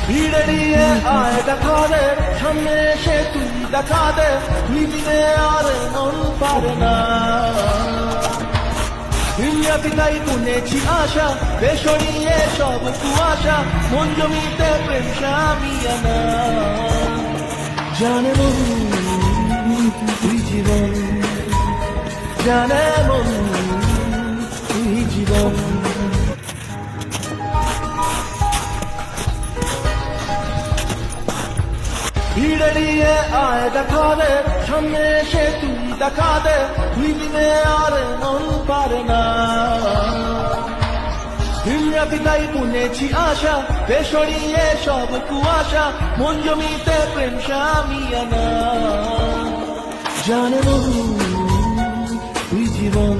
ভিড়ে নিয়ে আয় দেখা দে, সামনে এসে তুই দেখা দে, তুই দিনে আর মন পারে না। দুনিয়া পিতাই বুনেছি আশা, বেসরিয়ে সব কুয়াশা, মন জমিতে প্রেম সামিয়ানা। জানে মন তুই জীবন, জানে মন তুই জীবন। ভিড়ে নিয়ে আয় দেখা দে, সামনে এসে তুই দেখা দে, তুই দিনে আর মন পারে না। দুনিয়া পিতাই বুনেছি আশা, বেসরিয়ে সব কুয়াশা, মন জমিতে প্রেম সামিয়ানা। জানে মন তুই জীবন।